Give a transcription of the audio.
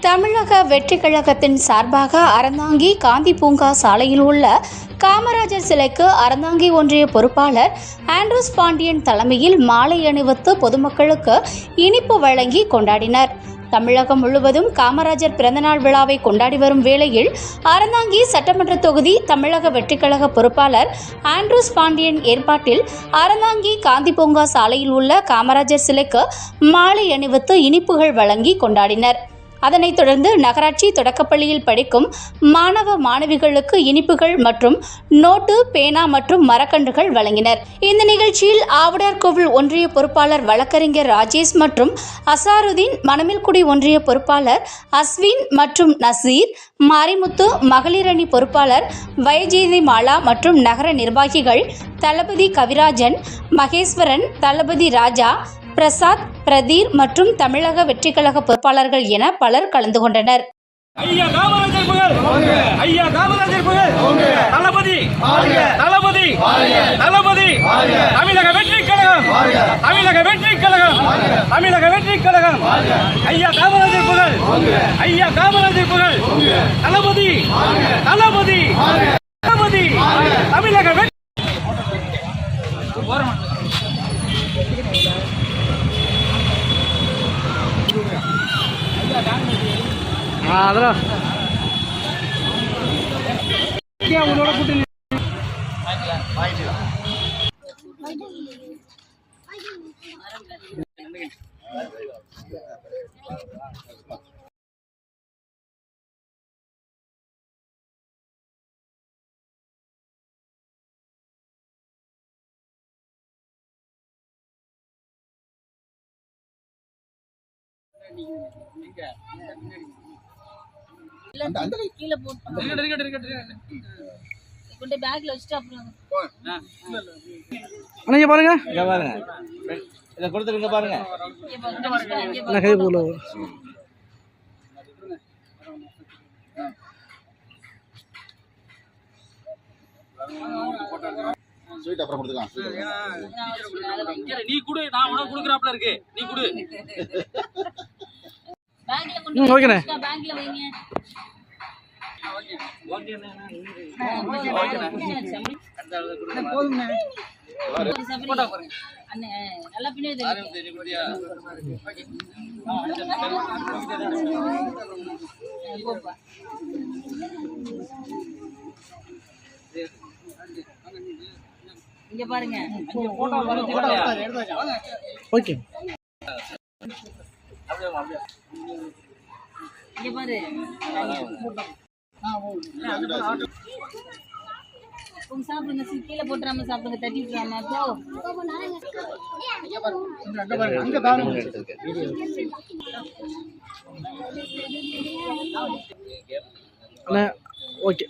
தமிழக வெற்றி கழகத்தின் சார்பாக அறந்தாங்கி காந்தி பூங்கா சாலையில் உள்ள காமராஜர் சிலைக்கு அறந்தாங்கி ஒன்றிய பொறுப்பாளர் ஆண்ட்ரூஸ் பாண்டியன் தலைமையில் மாலை அணிவித்து பொதுமக்களுக்கு இனிப்பு வழங்கி கொண்டாடினர். தமிழகம் முழுவதும் காமராஜர் பிறந்தநாள் விழாவை கொண்டாடி வரும் வேளையில் அறந்தாங்கி சட்டமன்ற தொகுதி தமிழக வெற்றி கழக பொறுப்பாளர் ஆண்ட்ரூஸ் பாண்டியன் ஏற்பாட்டில் அறந்தாங்கி காந்தி பூங்கா சாலையில் உள்ள காமராஜர் சிலைக்கு மாலை அணிவித்து இனிப்புகள் வழங்கி கொண்டாடினர். அதனைத் தொடர்ந்து நகராட்சி தொடக்கப்பள்ளியில் படிக்கும் மாணவ மாணவிகளுக்கு இனிப்புகள் மற்றும் நோட்டு, பேனா மற்றும் மரக்கன்றுகள் வழங்கினர். இந்த நிகழ்ச்சியில் ஆவுடையார்கோவில் ஒன்றிய பொறுப்பாளர் வழக்கறிஞர் ராஜேஷ் மற்றும் அசாருதீன், மணமேல்குடி ஒன்றிய பொறுப்பாளர் அஸ்வின் மற்றும் நசீர், மாரிமுத்து, மகளிர் அணி பொறுப்பாளர் வயஜெயந்தி மாலா மற்றும் நகர நிர்வாகிகள் தளபதி கவிராஜன், மகேஸ்வரன், தளபதி ராஜா, பிரசாத், பிரதீர் மற்றும் தமிழக வெற்றி கழக பொறுப்பாளர்கள் என பலர் கலந்து கொண்டனர். ஐயா காமராஜர் புகழ், ஐயா காமராஜர் புகழ், தளபதி தளபதி தளபதி, தமிழக வெற்றி கழகம், தமிழக வெற்றி கழகம், தமிழக வெற்றி கழகம், ஐயா காமராஜர் புகழ், ஐயா காமராஜர் புகழ், தளபதி தளபதி தளபதி, தமிழக வெற்றி. அதெல்லாம் உன்னோட கூட்டி கீழே போட்டு பேக்ல வச்சுட்டு அப்புறம் பாருங்க இதை கொடுத்துருங்க பாருங்க. ஸ்வீட் அப்புறம் கொடுத்துக்கலாம். நீ குடு, நான் உனக்கு கொடுக்குறாப்ல இருக்கு, நீ குடு. பேக்ல கொண்டு ஓகேண்ணே, பேக்ல வைங்க. நல்லா பின்னாடி இங்க பாருங்க. ஓகே இங்க பாரு. உங்க சாப்பிடுங்க, கீழே போட்டுறாம சாப்பிடுங்க, தட்டி விட்டுறாம. ஓகே.